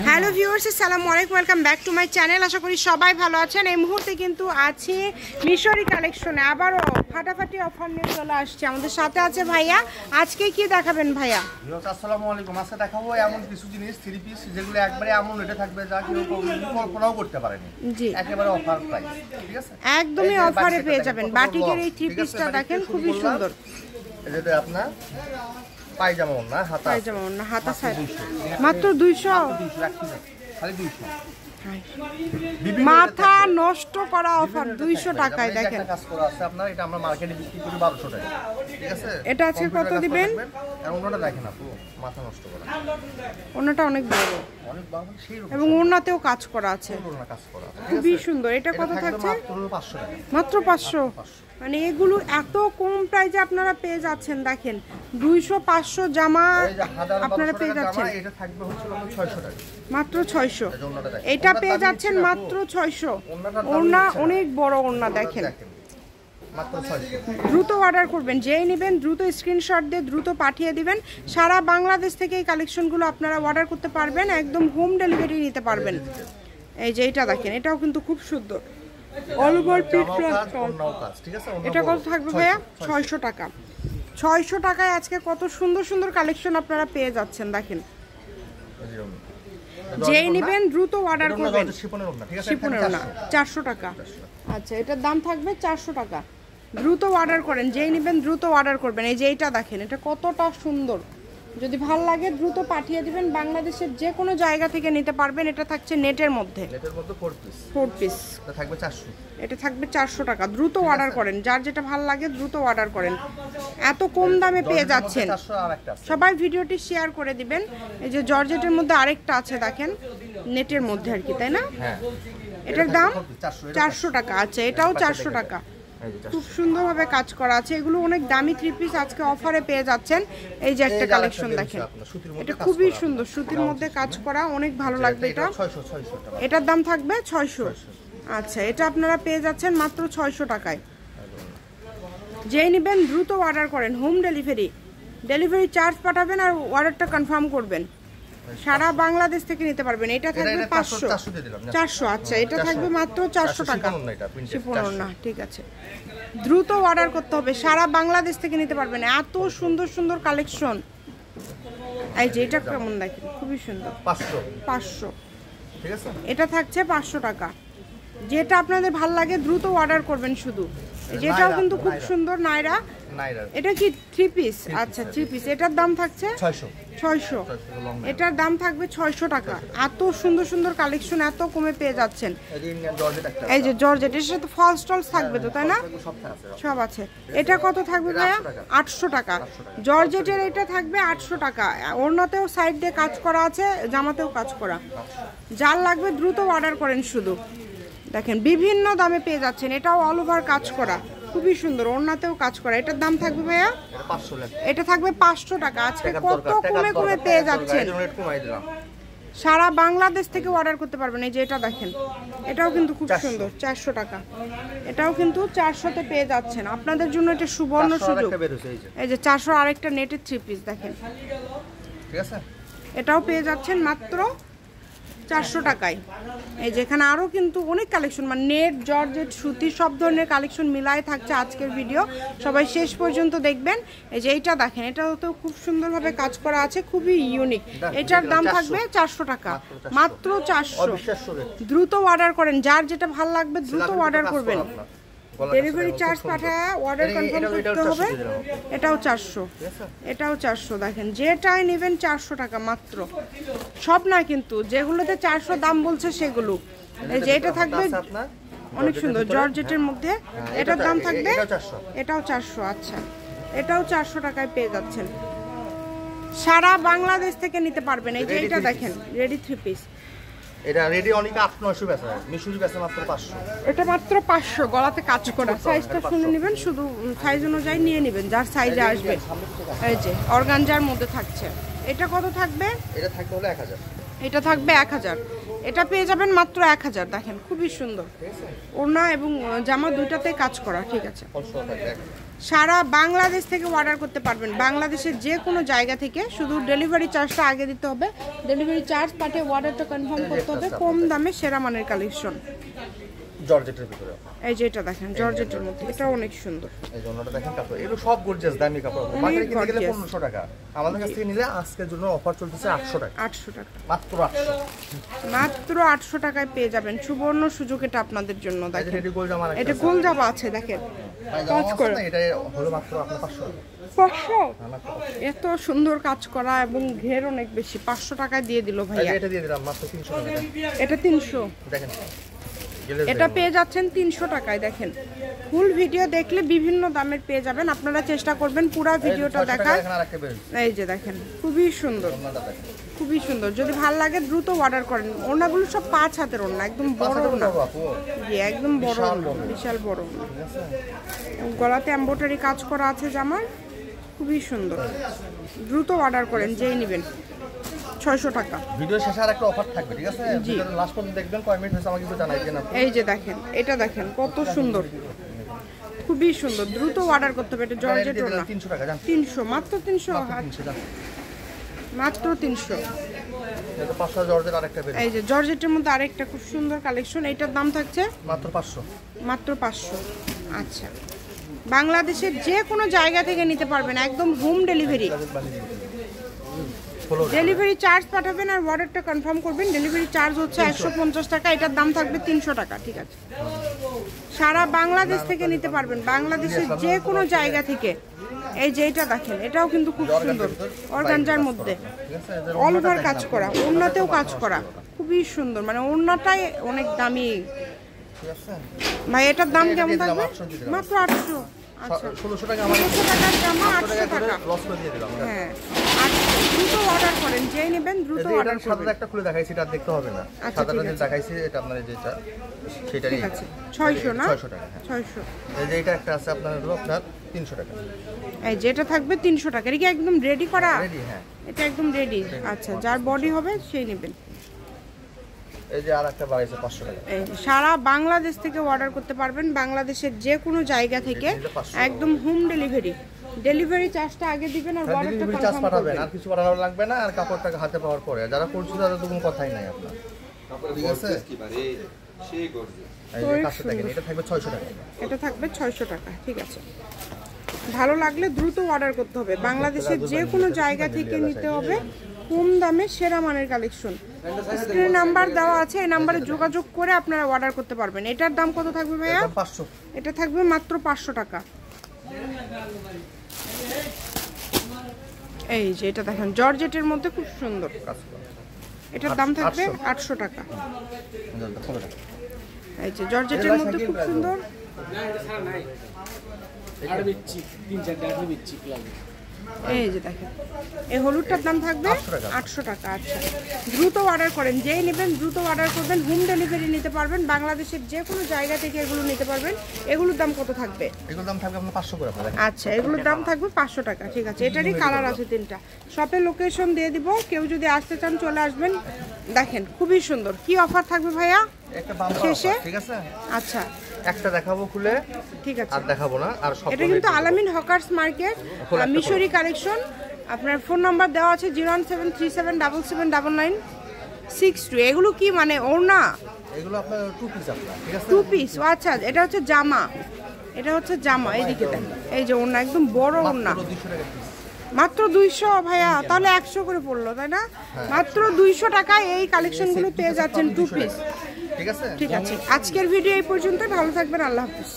Hello viewers, আসসালামু আলাইকুম, welcome back to my channel. আশা করি সবাই ভালো আছেন। এই মুহূর্তে কিন্তু আছে মিশরি কালেকশনে আবারও ফাটাফাটি অফার নিয়ে চলে আসছে। আমাদের সাথে আছে ভাইয়া। আজকে কি দেখাবেন ভাইয়া? আসসালামু আলাইকুম। আজকে দেখাবো এমন কিছু জিনিস থ্রি পিস যেগুলো একবারে এমন রেটে থাকবে যা কেউ কল্পনাও করতে পারেনি। জি, একেবারে অফার প্রাইস, ঠিক আছে? একদমই অফারে পেয়ে যাবেন। বাটিকের এই থ্রি পিসটা দেখেন, খুবই সুন্দর। এটা আপনার পায়জামা ওন্না, হাতা পায়জামা ওন্না, হাতা সাইড মাত্র 200, খালি 200। মাথা নষ্ট করা অফার 200 টাকায়। দেখেন কাজ করা আছে আপনার, এটা আমরা মার্কেটে বিক্রি করি 1200 টাকা, ঠিক আছে? এটা আজকে কত দিবেন? আর ওন্নাটা দেখেন আপু, মাথা নষ্ট করা। ওন্নাটা অনেক বড়, অনেক বড় সেই রকম, এবং ওন্নাতেও কাজ করা আছে, ওন্না কাজ করা আছে, খুবই সুন্দর। এটা কত থাকছে? মাত্র 500 টাকা। মাত্র 500। মানে এগুলো এত কম প্রাইসে আপনারা পেয়ে যাচ্ছেন। দেখেন 200-500 জামা আপনারা পেয়ে যাচ্ছেন। এটা থাকবে হচ্ছে 600 টাকা, মাত্র 600। এটা পেয়ে যাচ্ছেন মাত্র 600। ওড়না অনেক বড় ওড়না, দেখেন মাত্র 600। দ্রুত অর্ডার করবেন, যেই নেবেন দ্রুত স্ক্রিনশট দিয়ে দ্রুত পাঠিয়ে দিবেন। সারা বাংলাদেশ থেকে এই কালেকশনগুলো আপনারা অর্ডার করতে পারবেন, একদম হোম ডেলিভারি নিতে পারবেন। এই যে এটা দেখেন, এটাও কিন্তু খুব সুন্দর। অল ওভার পিট প্লাস, ঠিক আছে? এটা কত থাকবে ভাইয়া? 600 টাকা। 600 টাকায় আজকে কত সুন্দর সুন্দর কালেকশন আপনারা পেয়ে যাচ্ছেন। দেখেন যেই নেবেন দ্রুত অর্ডার করবেন। শিপনের ওড়না 400 টাকা। আচ্ছা, এটার দাম থাকবে 400 টাকা। দ্রুত অর্ডার করেন, যেই নেবেন দ্রুত অর্ডার করবেন। এই যে এইটা দেখেন, এটা কতটা সুন্দর। যদি ভালো লাগে দ্রুত পাঠিয়ে দিবেন। বাংলাদেশের যে কোনো জায়গা থেকে নিতে পারবেন। এটা থাকছে নেটের মধ্যে 4 পিস। এটা থাকবে 400। এটা থাকবে 400 টাকা। দ্রুত অর্ডার করেন, যার যেটা ভালো লাগে দ্রুত অর্ডার করেন। এত কম দামে পেয়ে যাচ্ছেন। সবাই ভিডিওটি শেয়ার করে দিবেন। এই যে জর্জেটের মধ্যে আরেকটা আছে দেখেন, নেটের মধ্যে আর কি, তাই না? এটার দাম 400 টাকা। আচ্ছা, এটাও 400 টাকা। খুব সুন্দরভাবে কাজ করা আছে। এগুলো অনেক দামি থ্রি পিস আজকে অফারে পেয়ে যাচ্ছেন। এই যে একটা কালেকশন দেখেন, এটা খুবই সুন্দর, সুতির মধ্যে কাজ করা, অনেক ভালো লাগবে এটা। এটার দাম থাকবে 600। আচ্ছা, এটা আপনারা পেয়ে যাচ্ছেন মাত্র 600 টাকায়। যেই নেবেন দ্রুত অর্ডার করেন, হোম ডেলিভারি। ডেলিভারি চার্জ পাঠাবেন আর অর্ডারটা কনফার্ম করবেন। সারা বাংলাদেশ থেকে নিতে পারবেন। এটা থাকবে 500, 400। আচ্ছা, এটা থাকবে মাত্র 400 টাকা। শিপনের না, ঠিক আছে। দ্রুত অর্ডার করতে হবে, সারা বাংলাদেশ থেকে নিতে পারবেন। এত সুন্দর সুন্দর কালেকশন। এই যে এটা কেমন দেখেন, খুবই সুন্দর। 500, ঠিক আছে? এটা থাকছে 500 টাকা। যেটা আপনাদের ভালো লাগে দ্রুত অর্ডার করবেন শুধু। যেটাও কিন্তু খুব সুন্দর। নাইরা, এটা কি থ্রি পিস? আচ্ছা, থ্রি পিস। এটার দাম থাকছে 600। এটার দাম থাকবে 600 টাকা। এত সুন্দর সুন্দর কালেকশন এত কমে পেয়ে যাচ্ছেন। এই যে জর্জেট, এর সাথে ফলস টলস থাকবে তো, তাই না? সব আছে। এটা কত থাকবে ভাইয়া? 800 টাকা। জর্জেটের এটা থাকবে 800 টাকা। ওড়নাতেও সাইড দিয়ে কাজ করা আছে, জামাতেও কাজ করা। যার লাগবে দ্রুত অর্ডার করেন শুধু। দেখেন বিভিন্ন দামে পেয়ে যাচ্ছেন। এটাও অল ওভার কাজ করা, খুবই সুন্দর। ওড়নাতেও কাজ করা। এটার দাম থাকবে ভাইয়া? এটা থাকবে 500 টাকা। আজকে কত কমে কমে পেয়ে যাচ্ছেন। সারা বাংলাদেশ থেকে অর্ডার করতে পারবেন। এই যে এটা দেখেন, এটাও কিন্তু খুব সুন্দর, 400 টাকা। এটাও কিন্তু 400-তে পেয়ে যাচ্ছেন। আপনাদের জন্য এটা সুবর্ণ সুযোগ। এই যে 400 আরেকটা নেটের থ্রি পিস দেখেন, ঠিক আছে? এটাও পেয়ে যাচ্ছেন মাত্র 400 টাকায়। এই যেখানে আরও কিন্তু অনেক কালেকশন, মানে নেট, জর্জেট, সুতি, সব ধরনের কালেকশন মিলাই থাকছে আজকের ভিডিও। সবাই শেষ পর্যন্ত দেখবেন। এই যে এইটা দেখেন, এটাও তো খুব সুন্দরভাবে কাজ করা আছে, খুবই ইউনিক। এটার দাম থাকবে 400 টাকা। মাত্র 400। দ্রুত অর্ডার করেন, যার যেটা ভালো লাগবে দ্রুত অর্ডার করবেন। ডেলিভারি চার্জ পাঠায় অর্ডার কনফার্ম করতে হবে। এটাও 400। এটাও 400। দেখেন যেটাই নেবেন 400 টাকা মাত্র। সব না কিন্তু, যেগুলোতে 400 দাম বলছে সেগুলো। এই যে এটা থাকবে অনেক সুন্দর জর্জেটের মধ্যে। এটার দাম থাকবে, এটাও 400। আচ্ছা, এটাও 400 টাকায় পেয়ে যাচ্ছেন। সারা বাংলাদেশ থেকে নিতে পারবেন। এই যে এটা দেখেন, রেডি থ্রি পিস। এটা রেডি অনেকে 800-900 বেচা, মিশুরি বেচা মাত্র 500। এটা মাত্র 500, গলাতে কাজ করা। সাইজটা শুনে নেবেন, শুধু সাইজ অনুযায়ী নিয়ে নেবেন, যার সাইজে আসবে। এই যে অর্গানজার মধ্যে থাকছে। এটা কত থাকবে? এটা থাকবে হলো 1000। এটা থাকবে 1000, এটা পেয়ে যাবেন মাত্র 1000। দেখেন খুবই সুন্দর ওড়না এবং জামা দুইটাতে কাজ করা। ঠিক আছে, সারা বাংলাদেশ থেকে অর্ডার করতে পারবেন, বাংলাদেশের যে কোনো জায়গা থেকে। শুধু ডেলিভারি চার্জটা আগে দিতে হবে, ডেলিভারি চার্জ পাঠিয়ে অর্ডারটা কনফার্ম করতে হবে। কম দামে সেরা মানের কালেকশন জর্জেটের ভিতরে। এই যে এটা দেখেন জর্জেটের মধ্যে, এটা অনেক সুন্দর। এই জন্যটা দেখেন কাপড়, এগুলো সব গর্জিয়াস দামি কাপড়। মার্কেটে কিনতে গেলে 1500 টাকা, আমাদের কাছ থেকে নিলে আজকের জন্য অফার চলতেছে 800 টাকা। 800 টাকা, মাত্র 800, মাত্র 800 টাকায় পেয়ে যাবেন। সুবর্ণ সুযোগ এটা আপনাদের জন্য। দেখেন এটা গোল জামা, এটা গোল জামা আছে, দেখেন কাজ করে। এটা হলো মাত্র আপনার 500 টাকা। 500, এত সুন্দর কাজ করা এবং ঘের অনেক বেশি। 500 টাকায় দিয়ে দিল ভাইয়া। এটা দিয়ে দিলাম মাত্র 300 টাকা। এটা 300, দেখেন এটা পেয়ে যাচ্ছেন 300 টাকায়। দেখেন ফুল ভিডিও দেখলে বিভিন্ন দামের পেয়ে যাবেন, আপনারা চেষ্টা করবেন পুরো ভিডিওটা দেখার। এই যে দেখেন খুবই সুন্দর, খুবই সুন্দর। যদি ভালো লাগে দ্রুত অর্ডার করেন। ওড়নাগুলো সব 5 হাতের ওড়না, একদম বড় ওড়না। জি একদম বড় ওড়না, বিশাল বড় ওড়না। গলাতে এমব্রয়ডারি কাজ করা আছে জামার, খুবই সুন্দর। দ্রুত অর্ডার করেন, যেই নেবেন। 600 টাকা। ভিডিও শেষে আর একটা অফার থাকবে, ঠিক আছে? ভিডিওর লাস্ট পর্যন্ত দেখবেন, কয় মিনিট হয়েছে আমাকে একটু জানাইবেন আপনি। এই যে দেখেন, এটা দেখেন কত সুন্দর, খুবই সুন্দর। দ্রুত অর্ডার করতে হবে। এটা জর্জেট ওড়না। 300 টাকা জান। 300, মাত্র 300, মাত্র 300। এটা 500 জর্জেট আরেকটা বের। এই যে জর্জেটের মধ্যে আরেকটা খুব সুন্দর কালেকশন, এটার দাম থাকছে মাত্র 500, মাত্র 500। আচ্ছা, বাংলাদেশের যে কোনো জায়গা থেকে নিতে পারবেন, একদম হোম ডেলিভারি। ডেলিভারি চার্জ পাঠাবেন আর অর্ডারটা কনফার্ম করবেন। ডেলিভারি চার্জ হচ্ছে 150 টাকা, এটার দাম থাকবে 300 টাকা। ঠিক আছে, সারা বাংলাদেশ থেকে নিতে পারবেন, বাংলাদেশের যে কোনো জায়গা থেকে। এই যে এটা দেখেন, এটাও কিন্তু খুব সুন্দর, অর্গানজার মধ্যে অল ওভার কাজ করা, ওড়নাতেও কাজ করা, খুবই সুন্দর। মানে ওড়নাটাই অনেক দামি। ভাই এটার দাম কেমন থাকবে? মাত্র 800। আচ্ছা 1600 টাকা। 1600 টাকার জামা 800 টাকা। লস করে দিয়ে দিলাম। হ্যাঁ, দ্রুত অর্ডার করেন, যেই নেবেন দ্রুত অর্ডার করবেন। সাদাটা একটা খুলে দেখাইছি, এটা দেখতে হবে না। সাদাটা যে দেখাইছি এটা আপনার যেটা সেটারই। ঠিক আছে, 600 না? 600 টাকা। 600। এই যে এটা একটা আছে আপনার হলো আপনার 300 টাকা। এই যেটা থাকবে 300 টাকা। এটা কি একদম রেডি করা? রেডি, হ্যাঁ এটা একদম রেডি। আচ্ছা, যার বডি হবে সেই নেবেন। এই যে আরেকটা বাড়াইছে 500 টাকা। এই সারা বাংলাদেশ থেকে অর্ডার করতে পারবেন, বাংলাদেশের যে কোনো জায়গা থেকে, একদম হোম ডেলিভারি। ডেলিভারি চার্জটা আগে দিবেন আর অর্ডারটা কনফার্ম পাঠাবেন, করবেন। আর কিছু পাঠানো লাগবে না। আর কাপড়টাকে হাতে পাওয়ার পরে যারা করছে তাদের তো কোনো কথাই নাই আপনার। ঠিক আছে, এই যে কাছে দেখেন, এটা থাকবে 600 টাকা। এটা থাকবে 600 টাকা। ঠিক আছে, ভালো লাগলে দ্রুত অর্ডার করতে হবে, বাংলাদেশের যে কোনো জায়গা থেকে নিতে হবে। কম দামে সেরা মানের কালেকশন। স্ক্রিনে নাম্বার দেওয়া আছে, এই নাম্বারে যোগাযোগ করে আপনারা অর্ডার করতে পারবেন। এটার দাম কত থাকবে ভাইয়া? 500। এটা থাকবে মাত্র 500 টাকা। এই যে এটা দেখেন জর্জেটের মধ্যে খুব সুন্দর, এটার দাম থাকবে 800 টাকা। এই যে জর্জেটের মধ্যে খুব সুন্দর। এই যে দেখেন, এই হলুদটার দাম থাকবে 800 টাকা। আচ্ছা, দ্রুত অর্ডার করেন, যেই নেবেন দ্রুত অর্ডার করবেন। হোম ডেলিভারি নিতে পারবেন, বাংলাদেশের যে কোনো জায়গা থেকে এগুলো নিতে পারবেন। এগুলোর দাম কত থাকবে? এগুলোর দাম থাকবে আপনার 500 করে আপনাদের। আচ্ছা, এগুলোর দাম থাকবে 500 টাকা। ঠিক আছে, এটারই কালার আছে 3টা। শপের লোকেশন দিয়ে দিব, কেউ যদি আসতে চান চলে আসবেন। দেখেন খুবই সুন্দর। কি অফার থাকবে ভাইয়া একটা বাম্পার শেষে? ঠিক আছে, আচ্ছা একটা দেখাবো খুলে, ঠিক আছে, আর দেখাবো না। আর সব এটা কিন্তু আলামিন হকার্স মার্কেট, মিশরি কালেকশন। আপনার ফোন নাম্বার দেওয়া আছে 01737779962। এগুলো কি মানে ওড়না? এগুলো আপনার 2 পিস আপনার, ঠিক আছে? 2 পিস। আচ্ছা, এটা হচ্ছে জামা, এটা হচ্ছে জামা। এইদিকে দেন, এই যে ওড়না, একদম বড় ওড়না। মাত্র 200 ভাইয়া, তাহলে 100 করে পড়লো, তাই না? মাত্র 200 টাকায় এই কালেকশনগুলো পেয়ে যাচ্ছেন 2 পিস। ঠিক আছে, ঠিক আছে, আজকের ভিডিও এই পর্যন্ত। ভালো থাকবেন, আল্লাহ হাফেজ।